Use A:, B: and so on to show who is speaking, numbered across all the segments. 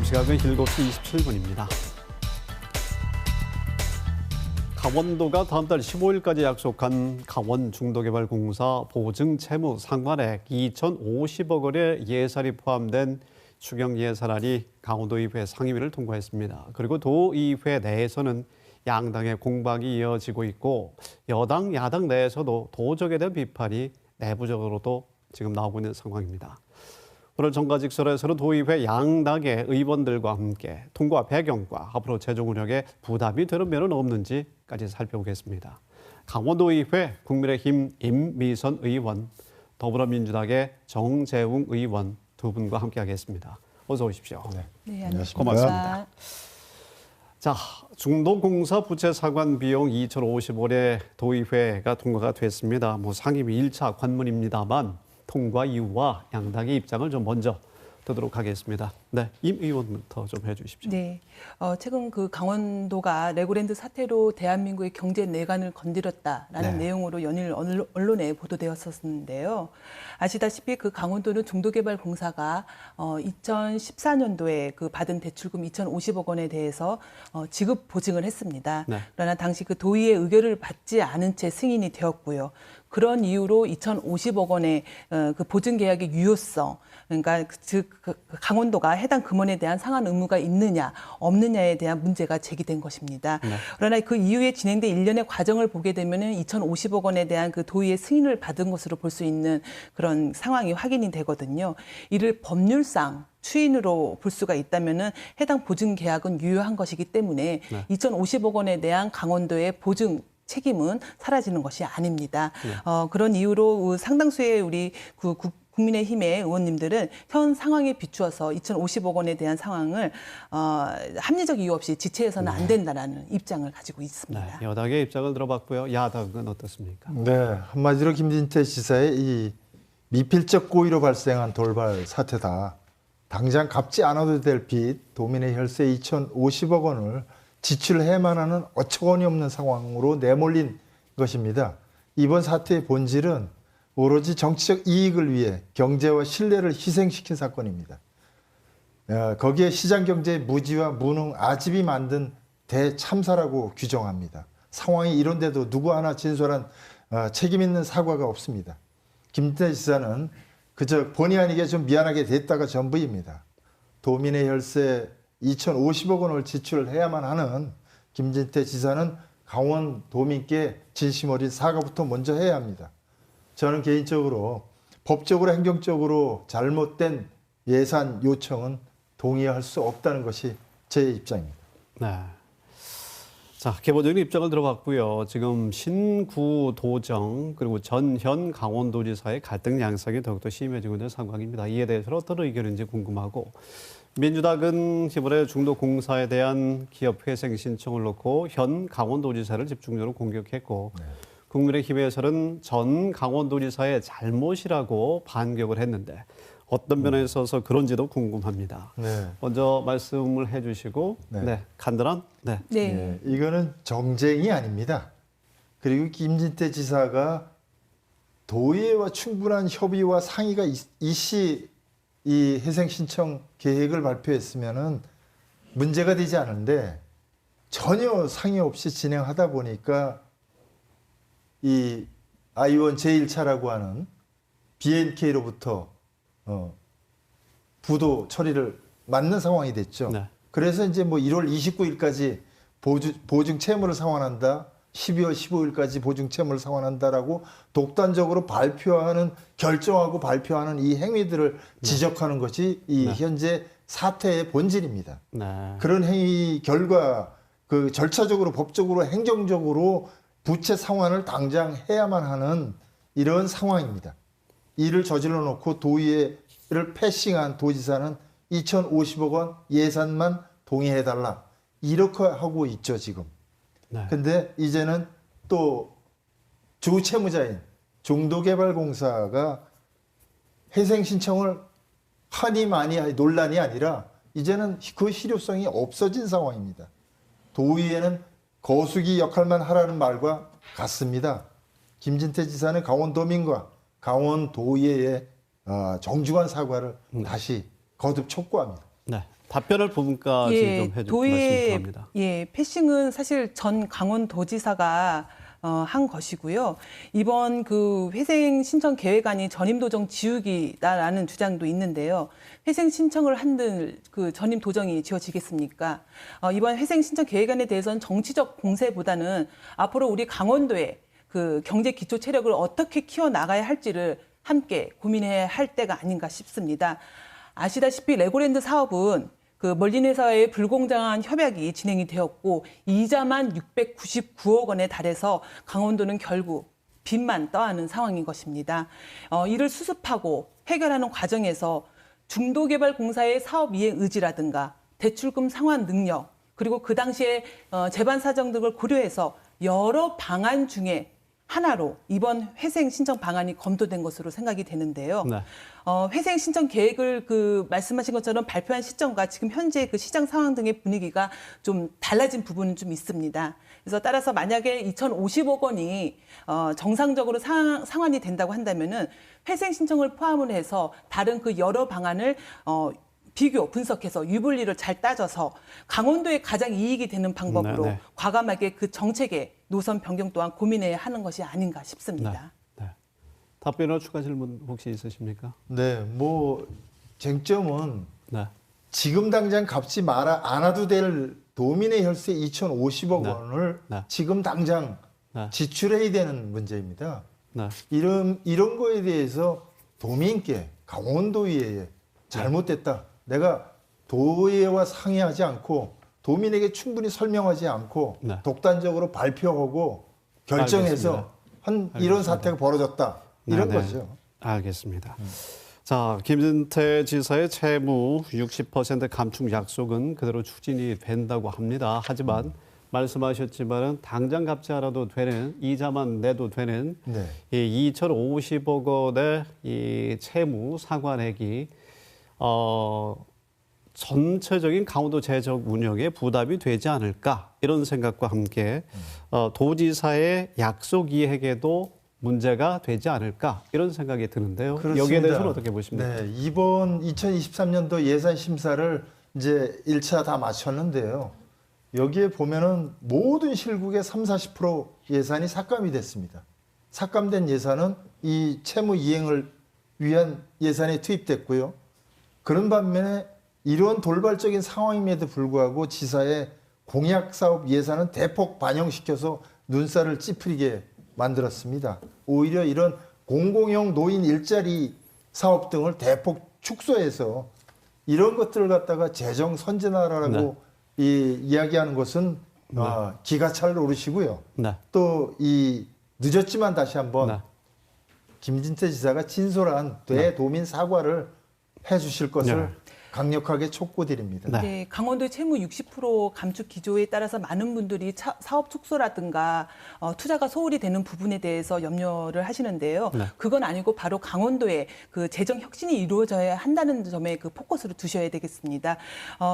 A: 지금 시각은 7시 27분입니다. 강원도가 다음 달 15일까지 약속한 강원중도개발공사 보증채무 상환액 2,050억 원의 예산이 포함된 추경 예산안이 강원도의회 상임위를 통과했습니다. 그리고 도의회 내에서는 양당의 공방이 이어지고 있고 여당, 야당 내에서도 도적에 대한 비판이 내부적으로도 지금 나오고 있는 상황입니다. 오늘 정가직설에서는 도의회 양당의 의원들과 함께 통과 배경과 앞으로 재정 운영에 부담이 되는 면은 없는지까지 살펴보겠습니다. 강원도의회 국민의힘 임미선 의원, 더불어민주당의 정재웅 의원 두 분과 함께하겠습니다. 어서 오십시오.
B: 네, 안녕하십니까.
A: 고맙습니다. 자, 중도공사 부채 상환 비용 2,050원에 도의회가 통과가 됐습니다. 상임위 1차 관문입니다만 통과 이유와 양당의 입장을 좀 먼저 듣도록 하겠습니다. 네, 임 의원부터 좀 해주십시오.
B: 네, 최근 그 강원도가 레고랜드 사태로 대한민국의 경제 내관을 건드렸다라는 내용으로 연일 언론에 보도되었었는데요. 아시다시피 그 강원도는 중도개발공사가 2014년도에 그 받은 대출금 2,050억 원에 대해서 지급 보증을 했습니다. 그러나 당시 그 도의의 의결을 받지 않은 채 승인이 되었고요. 그런 이유로 2,050억 원의 그 보증 계약의 유효성, 그러니까 즉 강원도가 해당 금원에 대한 상환 의무가 있느냐 없느냐에 대한 문제가 제기된 것입니다. 그러나 그 이후에 진행된 일련의 과정을 보게 되면은 2,050억 원에 대한 그 도의의 승인을 받은 것으로 볼 수 있는 그런 상황이 확인이 되거든요. 이를 법률상 추인으로 볼 수가 있다면은 해당 보증 계약은 유효한 것이기 때문에 2,050억 원에 대한 강원도의 보증 책임은 사라지는 것이 아닙니다. 그런 이유로 상당수의 우리 국민의힘의 의원님들은 현 상황에 비추어서 2,050억 원에 대한 상황을 합리적 이유 없이 지체해서는 안 된다라는 입장을 가지고 있습니다.
A: 네, 여당의 입장을 들어봤고요. 야당은 어떻습니까?
C: 네, 한마디로 김진태 지사의 이 미필적 고의로 발생한 돌발 사태다. 당장 갚지 않아도 될 빚, 도민의 혈세 2,050억 원을 지출해야만 하는 어처구니 없는 상황으로 내몰린 것입니다. 이번 사태의 본질은 오로지 정치적 이익을 위해 경제와 신뢰를 희생시킨 사건입니다. 거기에 시장경제의 무지와 무능, 아집이 만든 대참사라고 규정합니다. 상황이 이런데도 누구 하나 진솔한 책임 있는 사과가 없습니다. 김진태 지사는 그저 본의 아니게 좀 미안하게 됐다가 전부입니다. 도민의 혈세 2,050억 원을 지출해야만 하는 김진태 지사는 강원 도민께 진심 어린 사과부터 먼저 해야 합니다. 저는 개인적으로 법적으로 행정적으로 잘못된 예산 요청은 동의할 수 없다는 것이 제 입장입니다.
A: 네. 자, 개보적인 입장을 들어봤고요. 지금 신구 도정 그리고 전현 강원도지사의 갈등 양상이 더욱더 심해지고 있는 상황입니다. 이에 대해서 어떤 의견인지 궁금하고 민주당은 이번에 중도공사에 대한 기업 회생 신청을 놓고 현 강원도지사를 집중적으로 공격했고 국민의힘에서는 전 강원도지사의 잘못이라고 반격을 했는데 어떤 면에 있어서 그런지도 궁금합니다. 먼저 말씀을 해주시고 간단한
C: 이거는 정쟁이 아닙니다. 그리고 김진태 지사가 도의회와 충분한 협의와 상의가 있이 이 회생 신청 계획을 발표했으면은 문제가 되지 않은데 전혀 상의 없이 진행하다 보니까 이 아이원 제1차라고 하는 BNK로부터 부도 처리를 맞는 상황이 됐죠. 그래서 이제 뭐 1월 29일까지 보증 채무를 상환한다. 12월 15일까지 보증 채무를 상환한다라고 독단적으로 결정하고 발표하는 이 행위들을 지적하는 것이 이 현재 사태의 본질입니다. 그런 행위 결과 그 절차적으로 법적으로 행정적으로 부채 상환을 당장 해야만 하는 이런 상황입니다. 이를 저질러 놓고 도의회를 패싱한 도지사는 2,050억 원 예산만 동의해달라 이렇게 하고 있죠 지금. 근데 이제는 또 주채무자인 중도개발공사가 회생 신청을 하니 많이 논란이 아니라 이제는 그 실효성이 없어진 상황입니다. 도의회는 거수기 역할만 하라는 말과 같습니다. 김진태 지사는 강원도민과 강원도의회의 정중한 사과를 다시 거듭 촉구합니다.
A: 답변을 부분까지 좀 해주실 말씀 부탁합니다.
B: 패싱은 사실 전 강원도지사가 한 것이고요. 이번 그 회생 신청 계획안이 전임 도정 지우기다라는 주장도 있는데요. 회생 신청을 한들 그 전임 도정이 지워지겠습니까? 이번 회생 신청 계획안에 대해서는 정치적 공세보다는 앞으로 우리 강원도의 그 경제 기초 체력을 어떻게 키워 나가야 할지를 함께 고민해야 할 때가 아닌가 싶습니다. 아시다시피 레고랜드 사업은 그 멀린회사와의 불공정한 협약이 진행이 되었고 이자만 699억 원에 달해서 강원도는 결국 빚만 떠안은 상황인 것입니다. 이를 수습하고 해결하는 과정에서 중도개발공사의 사업 이행 의지라든가 대출금 상환 능력 그리고 그 당시에 재반 사정 등을 고려해서 여러 방안 중에 하나로 이번 회생 신청 방안이 검토된 것으로 생각이 되는데요.
A: 네.
B: 회생 신청 계획을 그 말씀하신 것처럼 발표한 시점과 지금 현재 그 시장 상황 등의 분위기가 좀 달라진 부분은 좀 있습니다. 그래서 따라서 만약에 2,050억 원이 정상적으로 상환이 된다고 한다면은 회생 신청을 포함을 해서 다른 그 여러 방안을 비교, 분석해서 유불리를 잘 따져서 강원도에 가장 이익이 되는 방법으로
A: 네네.
B: 과감하게 그 정책의 노선 변경 또한 고민해야 하는 것이 아닌가 싶습니다.
A: 네. 답변을 추가 질문 혹시 있으십니까?
C: 네, 뭐 쟁점은
A: 네.
C: 지금 당장 갚지 않아도 될 도민의 혈세 2,050억
A: 네.
C: 원을
A: 네.
C: 지금 당장
A: 네.
C: 지출해야 되는 문제입니다.
A: 네.
C: 이런 거에 대해서 도민께 강원도의회에 잘못됐다. 내가 도의회와 상의하지 않고 도민에게 충분히 설명하지 않고
A: 네.
C: 독단적으로 발표하고 결정해서 이런 사태가 벌어졌다. 이런
A: 네.
C: 거죠.
A: 알겠습니다. 자, 김진태 지사의 채무 60% 감축 약속은 그대로 추진이 된다고 합니다. 하지만 말씀하셨지만은 당장 갚지 않아도 되는 이자만 내도 되는
C: 네.
A: 이 2,050억 원의 이 채무 상환액이 전체적인 강원도 재정 운영에 부담이 되지 않을까 이런 생각과 함께 도지사의 약속 이행에도 문제가 되지 않을까 이런 생각이 드는데요.
C: 그렇습니다.
A: 여기에 대해서는 어떻게 보십니까?
C: 네, 이번 2023년도 예산 심사를 이제 1차 다 마쳤는데요. 여기에 보면은 모든 실국의 30-40% 예산이 삭감이 됐습니다. 삭감된 예산은 이 채무 이행을 위한 예산에 투입됐고요. 그런 반면에 이런 돌발적인 상황임에도 불구하고 지사의 공약 사업 예산은 대폭 반영시켜서 눈살을 찌푸리게 만들었습니다. 오히려 이런 공공형 노인 일자리 사업 등을 대폭 축소해서 이런 것들을 갖다가 재정 선진화라고 이야기하는 것은 기가 찰 노릇이고요.
A: 네.
C: 또 이 늦었지만 다시 한번
A: 네.
C: 김진태 지사가 진솔한 대도민 사과를 해주실 것을 강력하게 촉구드립니다.
A: 네.
B: 네, 강원도의 채무 60% 감축 기조에 따라서 많은 분들이 사업 축소라든가 투자가 소홀히 되는 부분에 대해서 염려를 하시는데요.
A: 네.
B: 그건 아니고 바로 강원도의 그 재정 혁신이 이루어져야 한다는 점에 그 포커스를 두셔야 되겠습니다.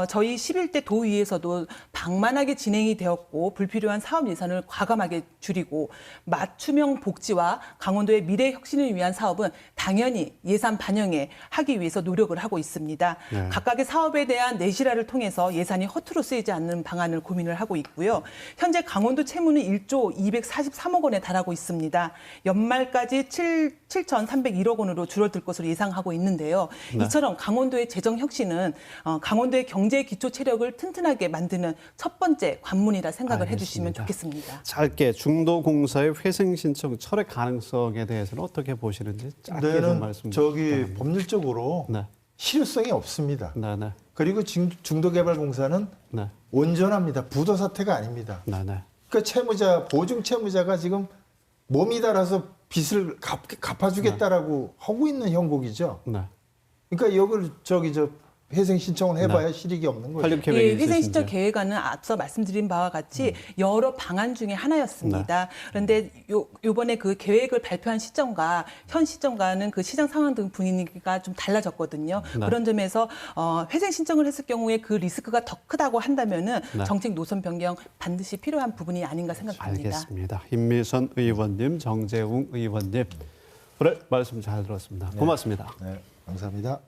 B: 저희 11대 도의회에서도 방만하게 진행이 되었고 불필요한 사업 예산을 과감하게 줄이고 맞춤형 복지와 강원도의 미래 혁신을 위한 사업은 당연히 예산 반영에 하기 위해서 노력을 하고 있습니다.
A: 네.
B: 각각의 사업에 대한 내실화를 통해서 예산이 허투루 쓰이지 않는 방안을 고민을 하고 있고요. 현재 강원도 채무는 1조 243억 원에 달하고 있습니다. 연말까지 7,301억 원으로 줄어들 것으로 예상하고 있는데요.
A: 네.
B: 이처럼 강원도의 재정 혁신은 강원도의 경제 기초 체력을 튼튼하게 만드는 첫 번째 관문이라 생각을 해주시면 좋겠습니다.
A: 짧게 중도공사의 회생 신청 철회 가능성에 대해서는 어떻게 보시는지 짧게 좀 말씀 부탁합니다.
C: 법률적으로
A: 네.
C: 실효성이 없습니다.
A: 네.
C: 그리고 중도개발공사는
A: 네.
C: 온전합니다. 부도 사태가 아닙니다.
A: 네.
C: 그 보증 채무자가 지금 몸이 달아서 빚을 갚아주겠다라고 하고 있는 형국이죠.
A: 네.
C: 그러니까 여기를 회생 신청을 해봐야 실익이 없는 거죠.
A: 활용 계획이
B: 회생 신청
A: 있으신지.
B: 계획안은 앞서 말씀드린 바와 같이 여러 방안 중에 하나였습니다. 그런데 요번에 그 계획을 발표한 시점과 현 시점과는 그 시장 상황 등 분위기가 좀 달라졌거든요.
A: 네.
B: 그런 점에서 회생 신청을 했을 경우에 그 리스크가 더 크다고 한다면은
A: 네.
B: 정책 노선 변경 반드시 필요한 부분이 아닌가 생각합니다.
A: 알겠습니다. 임미선 의원님, 정재웅 의원님, 오늘 말씀 잘 들었습니다. 고맙습니다.
C: 네, 감사합니다.